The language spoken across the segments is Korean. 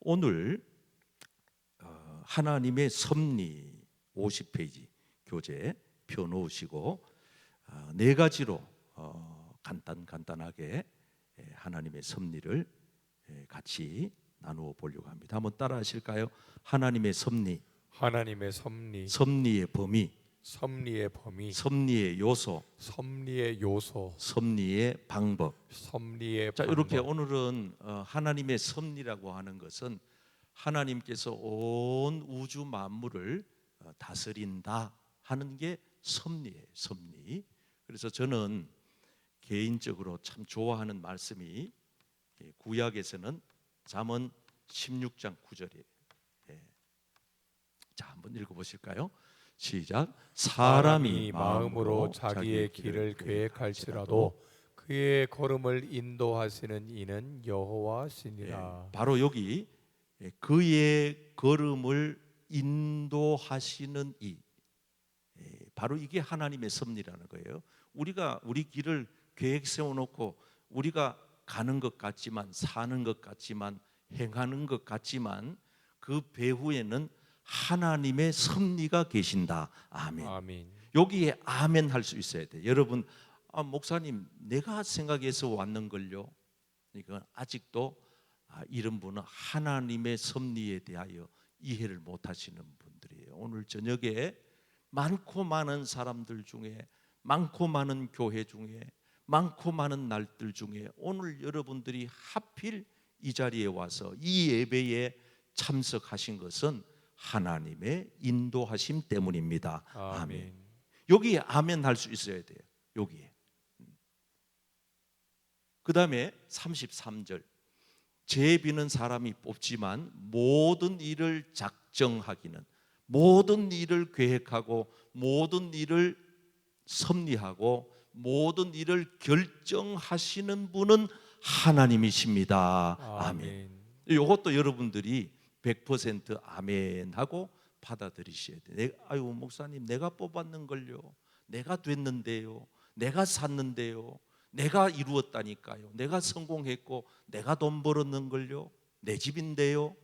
오늘 하나님의 섭리 50페이지 교재 펴 놓으시고 네 가지로 간단하게 하나님의 섭리를 같이 나누어 보려고 합니다. 한번 따라 하실까요? 하나님의 섭리, 하나님의 섭리, 섭리의 범위, 섭리의 범위, 섭리의 요소, 섭리의 요소, 섭리의 방법. 섭리의 자, 방법. 이렇게 오늘은 하나님의 섭리라고 하는 것은 하나님께서 온 우주 만물을 다스린다 하는 게 섭리예요. 섭리. 그래서 저는 개인적으로 참 좋아하는 말씀이 구약에서는 잠언 16장 9절이에요. 자, 한번 읽어보실까요? 시작. 사람이 마음으로 자기의 길을 계획할지라도 그의 걸음을 인도하시는 이는 여호와시니라. 바로 여기 그의 걸음을 인도하시는 이, 바로 이게 하나님의 섭리라는 거예요. 우리가 우리 길을 계획 세워놓고 우리가 가는 것 같지만, 사는 것 같지만, 행하는 것 같지만 그 배후에는 하나님의 섭리가 계신다. 아멘. 아멘. 여기에 아멘 할 수 있어야 돼. 여러분, 목사님 내가 생각해서 왔는걸요. 그러니까 아직도 이런 분은 하나님의 섭리에 대하여 이해를 못하시는 분들이에요. 오늘 저녁에 많고 많은 사람들 중에, 많고 많은 교회 중에, 많고 많은 날들 중에 오늘 여러분들이 하필 이 자리에 와서 이 예배에 참석하신 것은 하나님의 인도하심 때문입니다. 아멘. 여기에 아멘 할 수 있어야 돼요. 여기에. 그 다음에 33절. 죄 비는 사람이 뽑지만 모든 일을 작정하기는, 모든 일을 계획하고 모든 일을 섭리하고 모든 일을 결정하시는 분은 하나님이십니다. 아멘. 이것도 여러분들이 100% 아멘 하고 받아들이셔야 돼요. 아유 목사님 내가 뽑았는걸요, 내가 됐는데요, 내가 샀는데요, 내가 이루었다니까요, 내가 성공했고 내가 돈 벌었는걸요, 내 집인데요.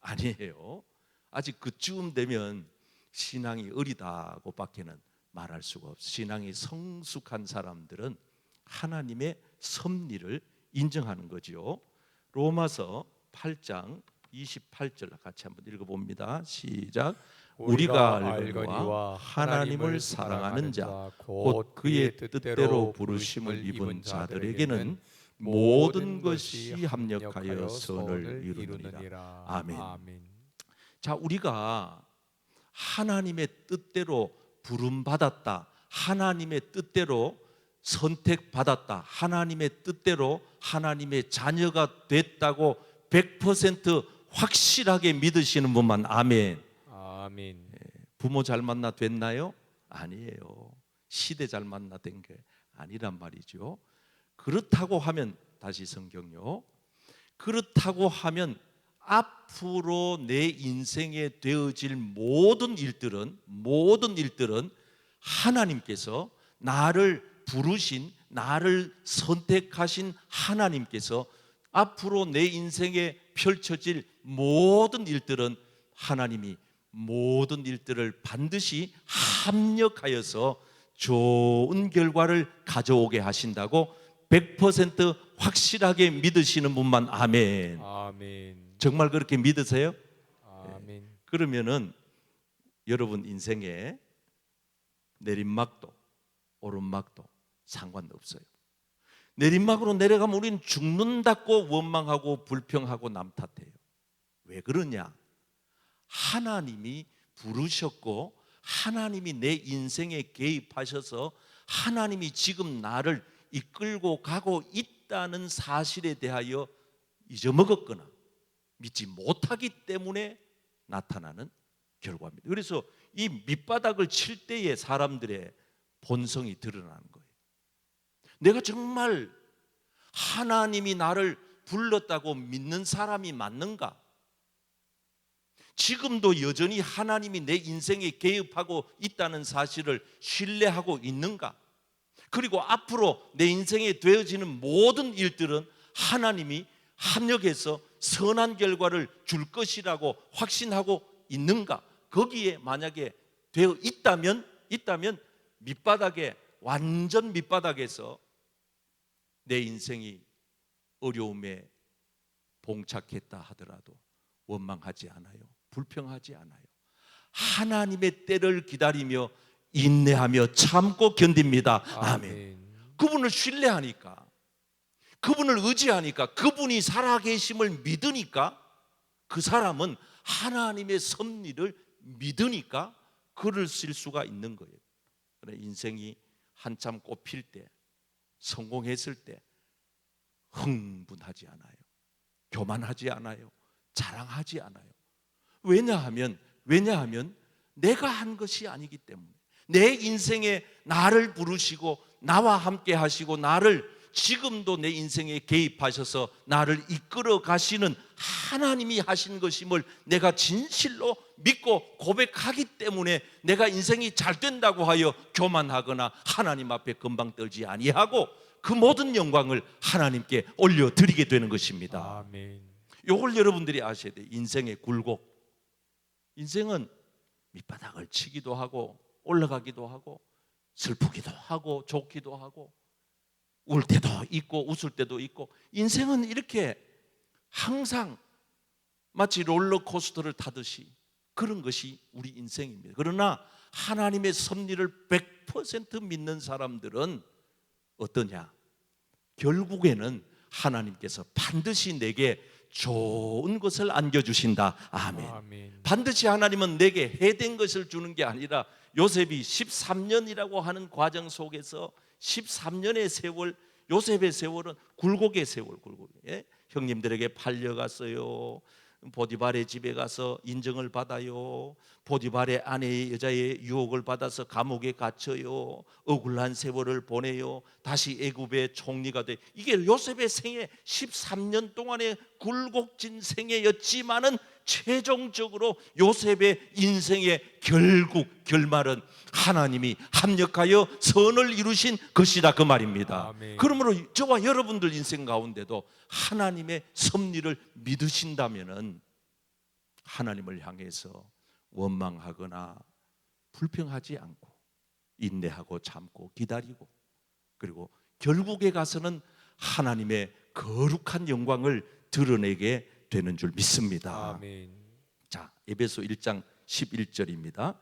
아니에요. 아직 그쯤 되면 신앙이 어리다고 밖에는 말할 수가 없어요. 신앙이 성숙한 사람들은 하나님의 섭리를 인정하는 거죠. 로마서 8장 28절 같이 한번 읽어봅니다. 시작. 우리가 알거니와 하나님을 사랑하는 자 곧 그의 뜻대로 부르심을 입은 자들에게는 모든 것이 합력하여 선을 이루느니라. 아멘. 자, 우리가 하나님의 뜻대로 부름받았다, 하나님의 뜻대로 선택받았다, 하나님의 뜻대로 하나님의 자녀가 됐다고 100% 확실하게 믿으시는 분만 아멘. 아멘. 부모 잘 만나 됐나요? 아니에요. 시대 잘 만나 된 게 아니란 말이죠. 그렇다고 하면, 다시 성경요, 그렇다고 하면 앞으로 내 인생에 되어질 모든 일들은 하나님께서 나를 부르신, 나를 선택하신 하나님께서 앞으로 내 인생에 펼쳐질 모든 일들은 하나님이 모든 일들을 반드시 합력하여서 좋은 결과를 가져오게 하신다고 100% 확실하게 믿으시는 분만 아멘. 아멘. 정말 그렇게 믿으세요? 아멘. 그러면은 여러분 인생에 내림막도 오르막도 상관없어요. 내림막으로 내려가면 우리는 죽는다고 원망하고 불평하고 남 탓해요. 왜 그러냐? 하나님이 부르셨고 하나님이 내 인생에 개입하셔서 하나님이 지금 나를 이끌고 가고 있다는 사실에 대하여 잊어먹었거나 믿지 못하기 때문에 나타나는 결과입니다. 그래서 이 밑바닥을 칠 때에 사람들의 본성이 드러나는 거예요. 내가 정말 하나님이 나를 불렀다고 믿는 사람이 맞는가? 지금도 여전히 하나님이 내 인생에 개입하고 있다는 사실을 신뢰하고 있는가? 그리고 앞으로 내 인생에 되어지는 모든 일들은 하나님이 합력해서 선한 결과를 줄 것이라고 확신하고 있는가? 거기에 만약에 되어 있다면 밑바닥에, 완전 밑바닥에서 내 인생이 어려움에 봉착했다 하더라도 원망하지 않아요. 불평하지 않아요. 하나님의 때를 기다리며 인내하며 참고 견딥니다. 아멘. 그분을 신뢰하니까, 그분을 의지하니까, 그분이 살아계심을 믿으니까, 그 사람은 하나님의 섭리를 믿으니까 글을 쓸 수가 있는 거예요. 그래, 인생이 한참 꽃필 때, 성공했을 때 흥분하지 않아요. 교만하지 않아요. 자랑하지 않아요. 왜냐하면 내가 한 것이 아니기 때문에, 내 인생에 나를 부르시고 나와 함께 하시고 나를 지금도 내 인생에 개입하셔서 나를 이끌어 가시는 하나님이 하신 것임을 내가 진실로 믿고 고백하기 때문에 내가 인생이 잘 된다고 하여 교만하거나 하나님 앞에 금방 떨지 아니하고 그 모든 영광을 하나님께 올려드리게 되는 것입니다. 아멘. 이걸 여러분들이 아셔야 돼요. 인생의 굴곡. 인생은 밑바닥을 치기도 하고 올라가기도 하고 슬프기도 하고 좋기도 하고 울 때도 있고 웃을 때도 있고, 인생은 이렇게 항상 마치 롤러코스터를 타듯이 그런 것이 우리 인생입니다. 그러나 하나님의 섭리를 100% 믿는 사람들은 어떠냐? 결국에는 하나님께서 반드시 내게 좋은 것을 안겨주신다. 아멘. 아멘. 반드시 하나님은 내게 해된 것을 주는 게 아니라, 요셉이 13년이라고 하는 과정 속에서 13년의 세월, 요셉의 세월은 굴곡의 세월, 굴곡. 형님들에게 팔려갔어요. 보디발의 집에 가서 인정을 받아요. 보디발의 아내의 여자의 유혹을 받아서 감옥에 갇혀요. 억울한 세월을 보내요. 다시 애굽의 총리가 돼. 이게 요셉의 생애 13년 동안의 굴곡진 생애였지만은 최종적으로 요셉의 인생의 결말은 하나님이 합력하여 선을 이루신 것이다, 그 말입니다. 아멘. 그러므로 저와 여러분들 인생 가운데도 하나님의 섭리를 믿으신다면은 하나님을 향해서 원망하거나 불평하지 않고 인내하고 참고 기다리고, 그리고 결국에 가서는 하나님의 거룩한 영광을 드러내게 되는 줄 믿습니다. 아멘. 자, 에베소 1장 11절입니다.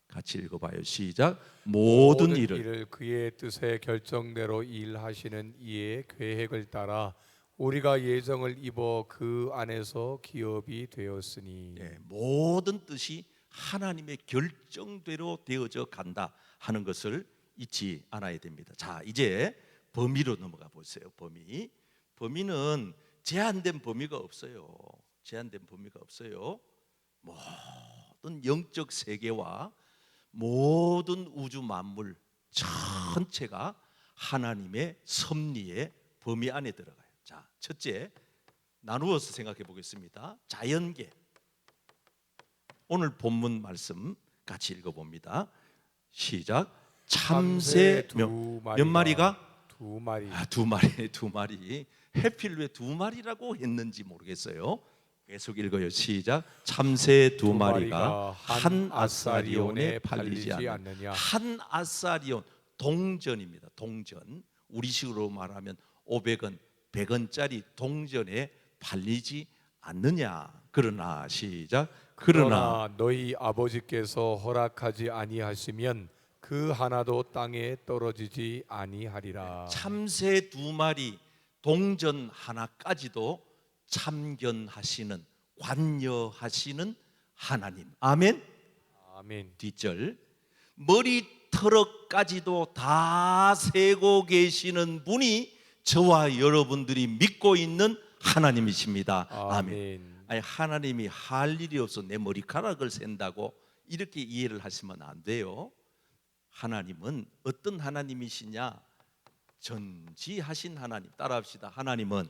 같이 읽어봐요. 시작. 모든 일을 그의 뜻의 결정대로 일하시는 이의 계획을 따라 우리가 예정을 입어 그 안에서 기업이 되었으니. 모든 뜻이 하나님의 결정대로 되어져 간다 하는 것을 잊지 않아야 됩니다. 자, 이제 범위로 넘어가 보세요. 범위는 제한된 범위가 없어요. 제한된 범위가 없어요. 모든 영적 세계와 모든 우주 만물 전체가 하나님의 섭리의 범위 안에 들어가요. 자, 첫째, 나누어서 생각해 보겠습니다. 자연계. 오늘 본문 말씀 같이 읽어봅니다. 시작. 참새 몇 마리가? 두 마리. 두 마리. 해필 왜 두 마리라고 했는지 모르겠어요. 계속 읽어요. 시작. 참새 두 마리가 한 아사리온에 팔리지 않느냐. 한 아사리온, 동전입니다. 동전. 우리식으로 말하면 500원, 100원짜리 동전에 팔리지 않느냐. 그러나 시작. 그러나 너희 아버지께서 허락하지 아니하시면 그 하나도 땅에 떨어지지 아니하리라. 참새 두 마리, 동전 하나까지도 참견하시는, 관여하시는 하나님. 아멘. 아멘. 뒷절. 머리털까지도 다 세고 계시는 분이 저와 여러분들이 믿고 있는 하나님이십니다. 아멘. 아니, 하나님이 할 일이 없어 내 머리카락을 센다고 이렇게 이해를 하시면 안 돼요. 하나님은 어떤 하나님이시냐? 전지하신 하나님. 따라합시다. 하나님은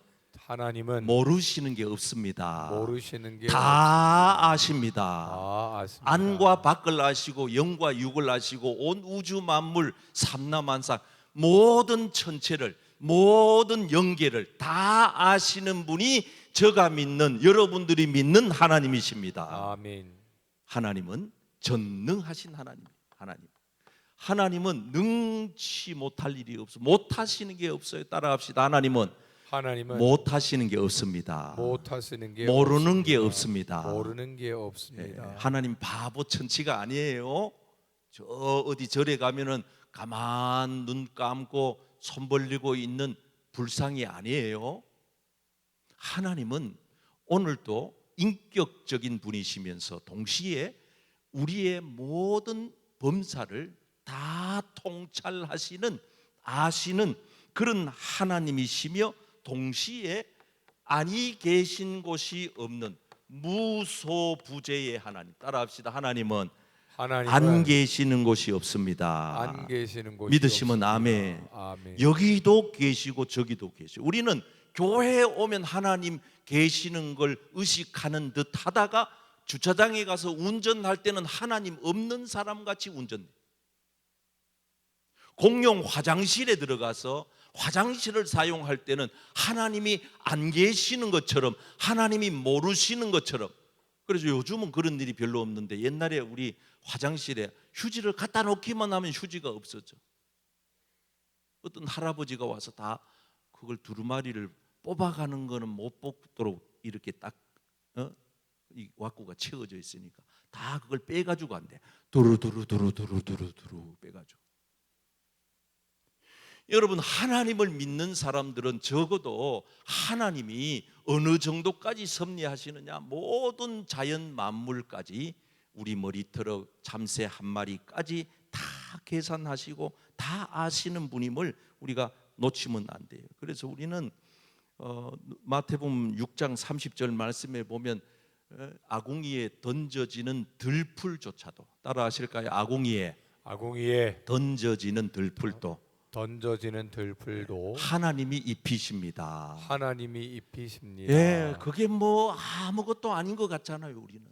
모르시는 게 없습니다. 모르시는 게 다 아십니다. 다 아십니다. 안과 밖을 아시고 영과 육을 아시고 온 우주 만물 삼라만상 모든 천체를, 모든 영계를 다 아시는 분이 제가 믿는, 여러분들이 믿는 하나님이십니다. 아멘. 하나님은 전능하신 하나님은 능치 못할 일이 없어. 못하시는 게 없어요. 따라합시다. 하나님은 못하시는 게 없습니다. 못하시는 게 모르는 게 없습니다. 없습니다. 모르는 게 없습니다. 하나님 바보 천치가 아니에요. 저 어디 절에 가면은 가만 눈 감고 손 벌리고 있는 불상이 아니에요. 하나님은 오늘도 인격적인 분이시면서 동시에 우리의 모든 범사를 다 통찰하시는, 아시는 그런 하나님이시며, 동시에 아니 계신 곳이 없는 무소부재의 하나님. 따라합시다. 하나님은 안 계시는 곳이 없습니다. 안 계시는 곳이 믿으시면 없습니다. 아멘. 아멘. 여기도 계시고 저기도 계시고, 우리는 교회에 오면 하나님 계시는 걸 의식하는 듯 하다가 주차장에 가서 운전할 때는 하나님 없는 사람 같이 운전해. 공용 화장실에 들어가서 화장실을 사용할 때는 하나님이 안 계시는 것처럼, 하나님이 모르시는 것처럼. 그래서 요즘은 그런 일이 별로 없는데, 옛날에 우리 화장실에 휴지를 갖다 놓기만 하면 휴지가 없어져. 어떤 할아버지가 와서 다 그걸 두루마리를 뽑아가는 거는 못 뽑도록 이렇게 딱 이 왁구가 채워져 있으니까 다 그걸 빼가지고 간대. 두루두루 빼가지고. 여러분, 하나님을 믿는 사람들은 적어도 하나님이 어느 정도까지 섭리하시느냐, 모든 자연 만물까지 우리 머리털어 참새 한 마리까지 다 계산하시고 다 아시는 분임을 우리가 놓치면 안 돼요. 그래서 우리는 마태복음 6장 30절 말씀에 보면 아궁이에 던져지는 들풀조차도, 따라 하실까요? 아궁이에 던져지는 들풀도 하나님이 입히십니다. 하나님이 입히십니다. 예, 그게 뭐 아무것도 아닌 것 같잖아요, 우리는.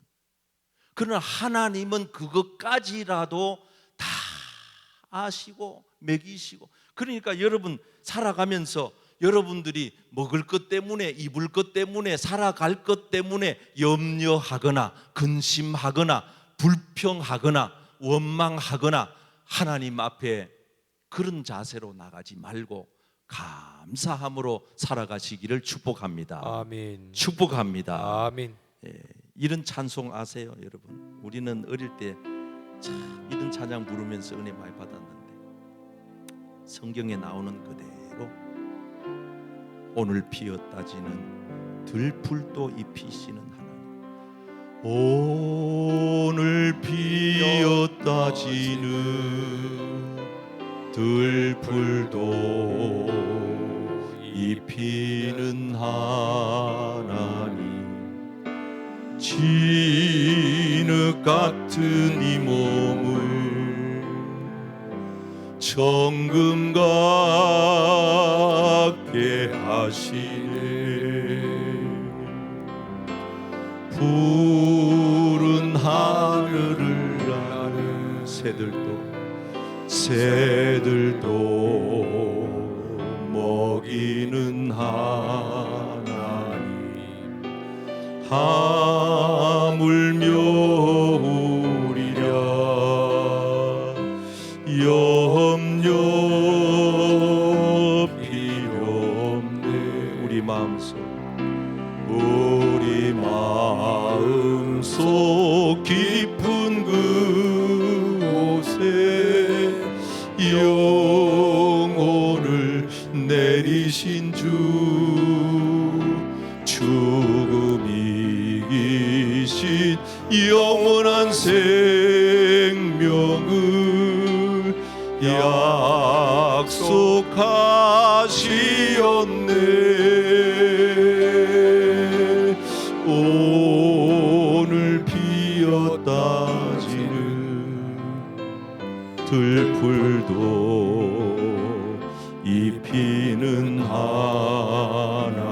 그러나 하나님은 그것까지라도 다 아시고 먹이시고. 그러니까 여러분 살아가면서 여러분들이 먹을 것 때문에, 입을 것 때문에, 살아갈 것 때문에 염려하거나 근심하거나 불평하거나 원망하거나 하나님 앞에 그런 자세로 나가지 말고 감사함으로 살아가시기를 축복합니다. 아멘. 축복합니다. 아멘. 예, 이런 찬송 아세요, 여러분? 우리는 어릴 때 참 이런 찬양 부르면서 은혜 많이 받았는데, 성경에 나오는 그대로 오늘 피었다지는 들풀도 입히시는 하나님. 오늘 피었다지는 들풀도 입히는 하나님. 진흙 같은 이 몸을 정금 같게 하시네. 푸른 하늘을 나는 새들도 먹이는 하나님. 하물며 우리랴 염려 필요 없네. 우리 마음속 깊은 그곳에 영혼을 내리신 주, 죽음이 이기신 영원한 생명을 약속하시었네. 오늘 피었다지는 들풀도 입히는 하나님.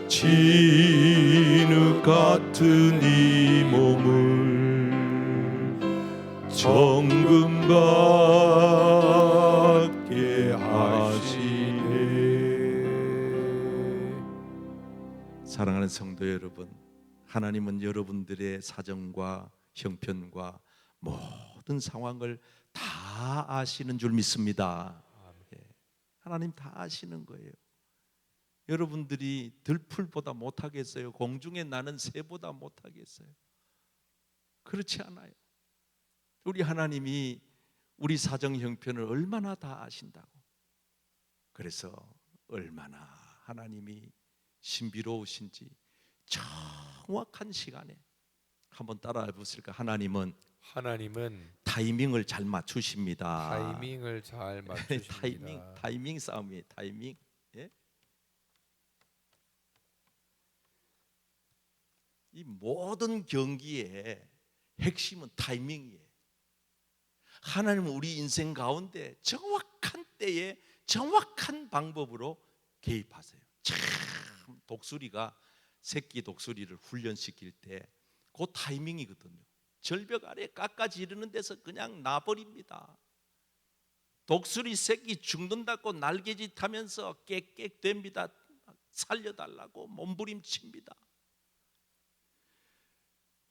진흙 같은 이 몸을 정금 같게 하시네. 사랑하는 성도 여러분, 하나님은 여러분들의 사정과 형편과 모든 상황을 다 아시는 줄 믿습니다. 예, 하나님 다 아시는 거예요. 여러분들이 들풀보다 못하겠어요? 공중에 나는 새보다 못하겠어요? 그렇지 않아요. 우리 하나님이 우리 사정 형편을 얼마나 다 아신다고. 그래서 얼마나 하나님이 신비로우신지 정확한 시간에 한번 따라해 보실까? 하나님은 타이밍을 잘 맞추십니다. 타이밍을 잘 맞추십니다. 타이밍 싸움이에요. 타이밍. 예? 이 모든 경기의 핵심은 타이밍이에요. 하나님은 우리 인생 가운데 정확한 때에 정확한 방법으로 개입하세요. 참 독수리가 새끼 독수리를 훈련시킬 때 그 타이밍이거든요. 절벽 아래 깎아지르는 데서 그냥 놔버립니다. 독수리 새끼 죽는다고 날개짓 하면서 깨끗됩니다. 살려달라고 몸부림칩니다.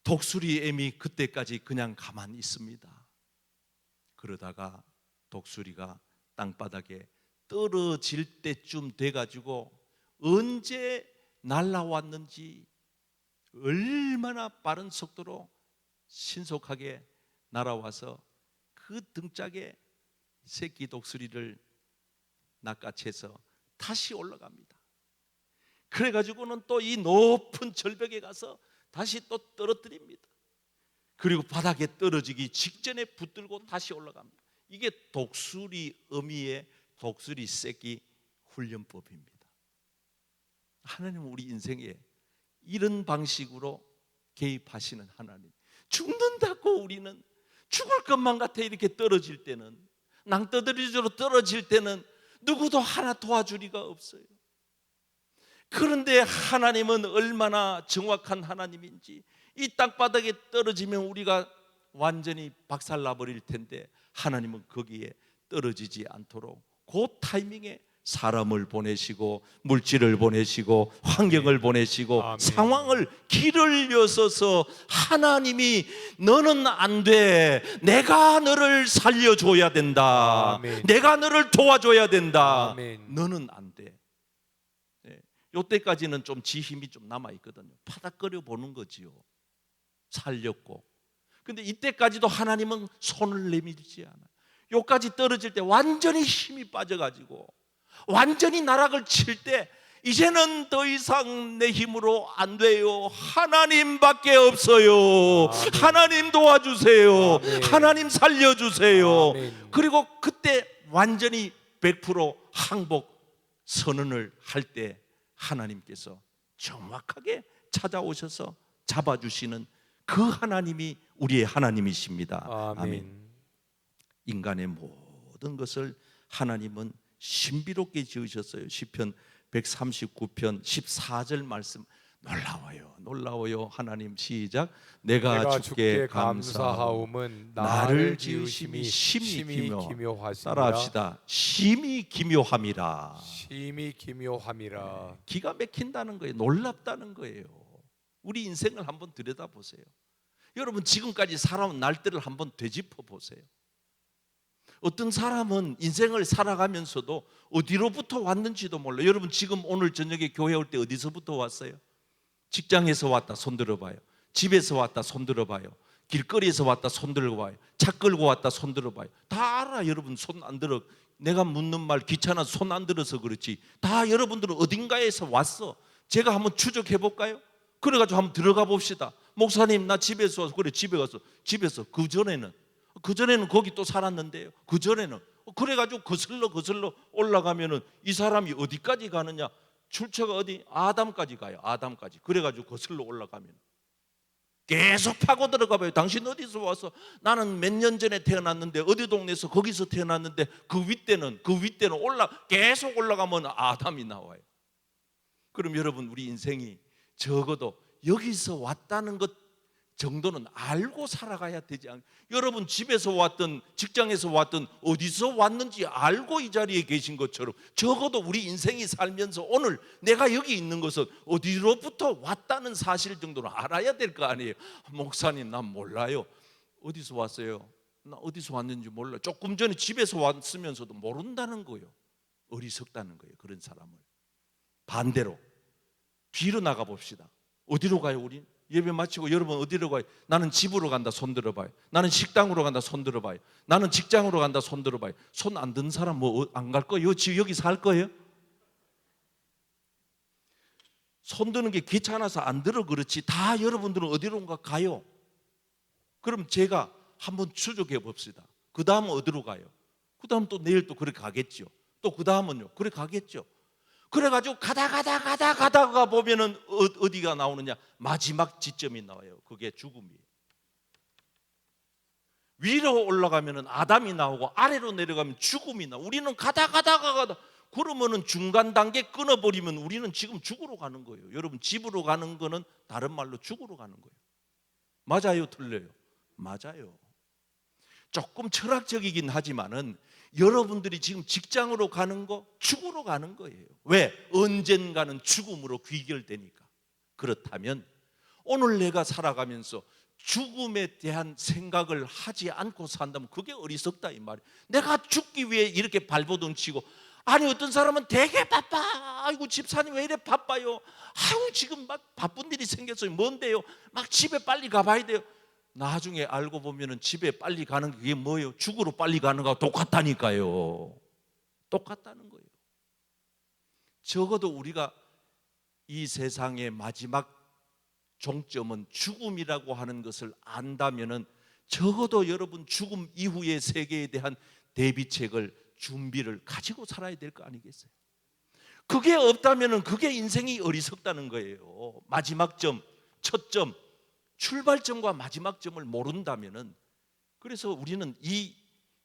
독수리 애미 그때까지 그냥 가만히 있습니다. 그러다가 독수리가 땅바닥에 떨어질 때쯤 돼가지고 언제 날아왔는지 얼마나 빠른 속도로 신속하게 날아와서 그 등짝에 새끼 독수리를 낚아채서 다시 올라갑니다. 그래가지고는 또 이 높은 절벽에 가서 다시 또 떨어뜨립니다. 그리고 바닥에 떨어지기 직전에 붙들고 다시 올라갑니다. 이게 독수리 어미의 독수리 새끼 훈련법입니다. 하나님은 우리 인생에 이런 방식으로 개입하시는 하나님. 죽는다고 우리는 죽을 것만 같아 이렇게 떨어질 때는, 낭떠러지로 떨어질 때는 누구도 하나 도와줄 리가 없어요. 그런데 하나님은 얼마나 정확한 하나님인지, 이 땅바닥에 떨어지면 우리가 완전히 박살나버릴 텐데 하나님은 거기에 떨어지지 않도록 그 타이밍에 사람을 보내시고 물질을 보내시고 환경을 보내시고 아멘. 상황을 길을 여서서 하나님이 너는 안 돼, 내가 너를 살려줘야 된다, 아멘. 내가 너를 도와줘야 된다, 아멘. 너는 안 돼. 요때까지는 좀 지 힘이 좀 남아있거든요. 파닥거려 보는 거지요. 살렸고. 근데 이때까지도 하나님은 손을 내밀지 않아요. 요까지 떨어질 때 완전히 힘이 빠져가지고 완전히 나락을 칠 때 이제는 더 이상 내 힘으로 안 돼요. 하나님밖에 없어요. 아멘. 하나님 도와주세요. 아멘. 하나님 살려주세요. 아멘. 그리고 그때 완전히 100% 항복 선언을 할 때 하나님께서 정확하게 찾아오셔서 잡아주시는 그 하나님이 우리의 하나님이십니다. 아멘. 아멘. 인간의 모든 것을 하나님은 신비롭게 지으셨어요. 시편 139편 14절 말씀, 놀라워요, 놀라워요. 하나님 시작. 내가 주께 감사하오면 나를 지으심이 심히 기묘하시니라. 따라합시다. 심히 기묘함이라. 심히 기묘함이라. 기가 막힌다는 거예요. 놀랍다는 거예요. 우리 인생을 한번 들여다보세요. 여러분 지금까지 살아온 날들을 한번 되짚어 보세요. 어떤 사람은 인생을 살아가면서도 어디로부터 왔는지도 몰라요. 여러분 지금 오늘 저녁에 교회 올 때 어디서부터 왔어요? 직장에서 왔다 손 들어봐요. 집에서 왔다 손 들어봐요. 길거리에서 왔다 손 들어봐요. 차 끌고 왔다 손 들어봐요. 다 알아. 여러분 손 안 들어. 내가 묻는 말 귀찮아서 손 안 들어서 그렇지. 다 여러분들은 어딘가에서 왔어. 제가 한번 추적해 볼까요? 그래가지고 한번 들어가 봅시다. 목사님 나 집에서 와서. 그래 집에 가서. 집에서 그전에는 거기 또 살았는데요. 그전에는 그래가지고 거슬러 올라가면은 이 사람이 어디까지 가느냐? 출처가 어디? 아담까지 가요. 아담까지. 그래가지고 거슬러 올라가면 계속 파고 들어가 봐요. 당신 어디서 와서? 나는 몇 년 전에 태어났는데 어디 동네에서 거기서 태어났는데 그 윗대는 계속 올라가면 아담이 나와요. 그럼 여러분 우리 인생이 적어도 여기서 왔다는 것 정도는 알고 살아가야 되지 않. 여러분 집에서 왔든 직장에서 왔든 어디서 왔는지 알고 이 자리에 계신 것처럼 적어도 우리 인생이 살면서 오늘 내가 여기 있는 것은 어디로부터 왔다는 사실 정도는 알아야 될 거 아니에요. 목사님 난 몰라요. 어디서 왔어요? 나 어디서 왔는지 몰라. 조금 전에 집에서 왔으면서도 모른다는 거예요. 어리석다는 거예요. 그런 사람을. 반대로 뒤로 나가 봅시다. 어디로 가요 우린? 예배 마치고 여러분 어디로 가요? 나는 집으로 간다. 손 들어봐요. 나는 식당으로 간다. 손 들어봐요. 나는 직장으로 간다. 손 들어봐요. 손 안 든 사람 뭐 안 갈 거예요? 여기 살 거예요? 손 드는 게 귀찮아서 안 들어 그렇지 다 여러분들은 어디론가 가요. 그럼 제가 한번 추적해 봅시다. 그 다음은 어디로 가요? 그 다음 또 내일 또 그래 가겠죠. 또 그 다음은요 그래 가겠죠. 그래가지고 가다가 보면은 어디가 나오느냐? 마지막 지점이 나와요. 그게 죽음이에요. 위로 올라가면은 아담이 나오고 아래로 내려가면 죽음이 나와. 우리는 가다 그러면은 중간 단계 끊어버리면 우리는 지금 죽으러 가는 거예요. 여러분 집으로 가는 거는 다른 말로 죽으러 가는 거예요. 맞아요, 틀려요? 맞아요. 조금 철학적이긴 하지만은 여러분들이 지금 직장으로 가는 거 죽으러 가는 거예요. 왜? 언젠가는 죽음으로 귀결되니까. 그렇다면 오늘 내가 살아가면서 죽음에 대한 생각을 하지 않고 산다면 그게 어리석다 이 말이에요. 내가 죽기 위해 이렇게 발버둥 치고 아니 어떤 사람은 되게 바빠. 아이고 집사님 왜 이래 바빠요? 아유 지금 막 바쁜 일이 생겼어요. 뭔데요? 막 집에 빨리 가봐야 돼요. 나중에 알고 보면은 집에 빨리 가는 게 그게 뭐예요? 죽으러 빨리 가는 거하고 똑같다니까요. 똑같다는 거예요. 적어도 우리가 이 세상의 마지막 종점은 죽음이라고 하는 것을 안다면은 적어도 여러분 죽음 이후의 세계에 대한 대비책을 준비를 가지고 살아야 될 거 아니겠어요? 그게 없다면은 그게 인생이 어리석다는 거예요. 마지막 점, 첫 점, 출발점과 마지막 점을 모른다면은 그래서 우리는 이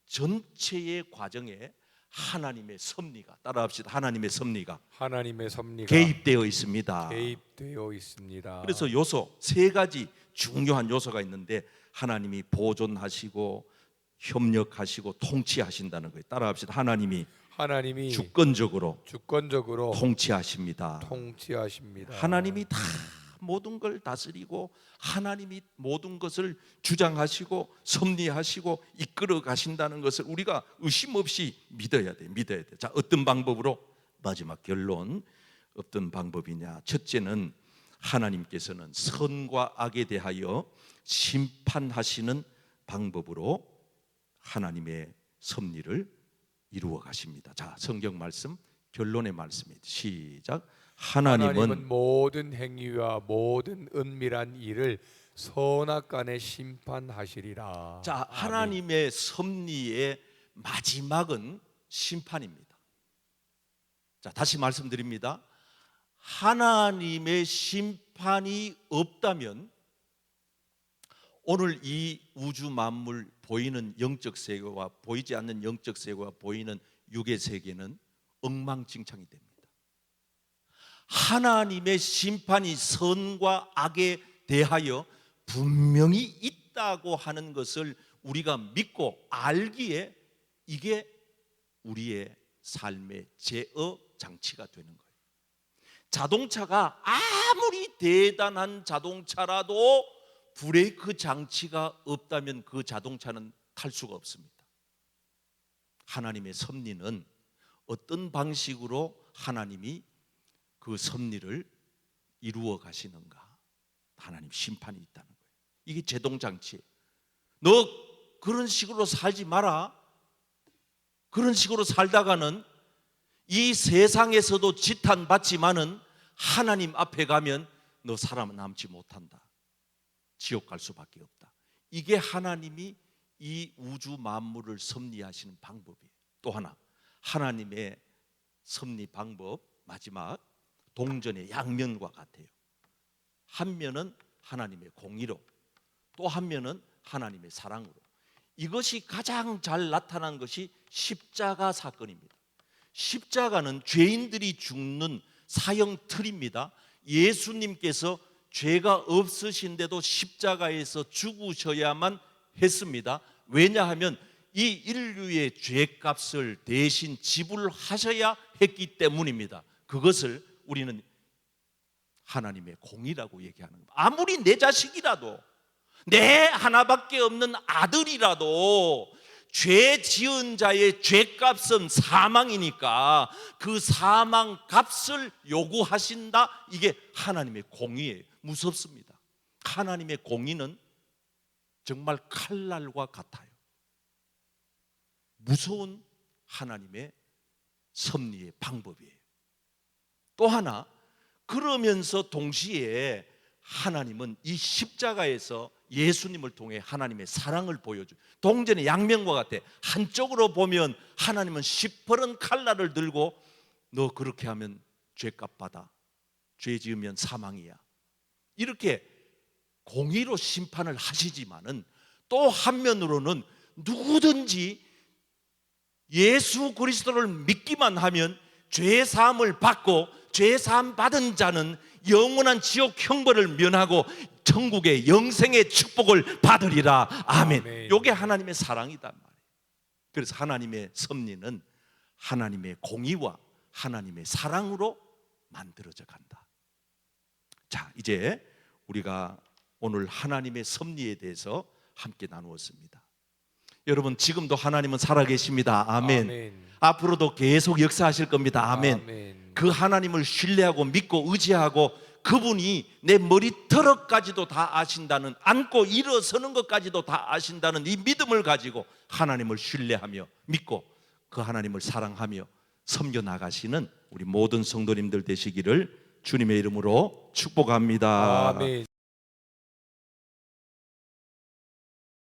전체의 과정에 하나님의 섭리가 따라합시다. 하나님의 섭리가 개입되어 있습니다. 개입되어 있습니다. 그래서 요소 세 가지 중요한 요소가 있는데 하나님이 보존하시고 협력하시고 통치하신다는 거예요. 따라합시다. 하나님이 주권적으로 통치하십니다. 하나님이 다 모든 걸 다스리고 하나님이 모든 것을 주장하시고 섭리하시고 이끌어 가신다는 것을 우리가 의심 없이 믿어야 돼. 자, 어떤 방법으로? 마지막 결론 어떤 방법이냐? 첫째는 하나님께서는 선과 악에 대하여 심판하시는 방법으로 하나님의 섭리를 이루어 가십니다. 자, 성경 말씀 결론의 말씀입니다. 시작. 하나님은 모든 행위와 모든 은밀한 일을 선악간에 심판하시리라. 자, 하나님의 섭리의 마지막은 심판입니다. 자, 다시 말씀드립니다. 하나님의 심판이 없다면 오늘 이 우주 만물 보이는 영적 세계와 보이지 않는 영적 세계와 보이는 육의 세계는 엉망진창이 됩니다. 하나님의 심판이 선과 악에 대하여 분명히 있다고 하는 것을 우리가 믿고 알기에 이게 우리의 삶의 제어 장치가 되는 거예요. 자동차가 아무리 대단한 자동차라도 브레이크 장치가 없다면 그 자동차는 탈 수가 없습니다. 하나님의 섭리는 어떤 방식으로 하나님이 그 섭리를 이루어 가시는가? 하나님 심판이 있다는 거예요. 이게 제동장치예요. 너 그런 식으로 살지 마라. 그런 식으로 살다가는 이 세상에서도 지탄받지만은 하나님 앞에 가면 너 살아남지 못한다. 지옥 갈 수밖에 없다. 이게 하나님이 이 우주 만물을 섭리하시는 방법이에요. 또 하나 하나님의 섭리 방법 마지막 동전의 양면과 같아요. 한 면은 하나님의 공의로 또 한 면은 하나님의 사랑으로. 이것이 가장 잘 나타난 것이 십자가 사건입니다. 십자가는 죄인들이 죽는 사형 틀입니다. 예수님께서 죄가 없으신데도 십자가에서 죽으셔야만 했습니다. 왜냐하면 이 인류의 죄값을 대신 지불하셔야 했기 때문입니다. 그것을 우리는 하나님의 공의라고 얘기하는 겁니다. 아무리 내 자식이라도, 내 하나밖에 없는 아들이라도 죄 지은 자의 죄값은 사망이니까 그 사망 값을 요구하신다. 이게 하나님의 공의예요. 무섭습니다. 하나님의 공의는 정말 칼날과 같아요. 무서운 하나님의 섭리의 방법이에요. 또 하나, 그러면서 동시에 하나님은 이 십자가에서 예수님을 통해 하나님의 사랑을 보여줘요. 동전의 양면과 같아. 한쪽으로 보면 하나님은 시퍼런 칼날을 들고 너 그렇게 하면 죄값 받아, 죄 지으면 사망이야, 이렇게 공의로 심판을 하시지만은 또 한면으로는 누구든지 예수 그리스도를 믿기만 하면 죄 사함을 받고 죄 사함 받은 자는 영원한 지옥 형벌을 면하고 천국의 영생의 축복을 받으리라. 아멘. 아멘. 이게 하나님의 사랑이단 말이에요. 그래서 하나님의 섭리는 하나님의 공의와 하나님의 사랑으로 만들어져 간다. 자, 이제 우리가 오늘 하나님의 섭리에 대해서 함께 나누었습니다. 여러분, 지금도 하나님은 살아계십니다. 아멘. 아멘. 앞으로도 계속 역사하실 겁니다. 아멘. 아멘. 그 하나님을 신뢰하고 믿고 의지하고 그분이 내 머리털까지도 다 아신다는, 안고 일어서는 것까지도 다 아신다는 이 믿음을 가지고 하나님을 신뢰하며 믿고 그 하나님을 사랑하며 섬겨 나가시는 우리 모든 성도님들 되시기를 주님의 이름으로 축복합니다. 아멘.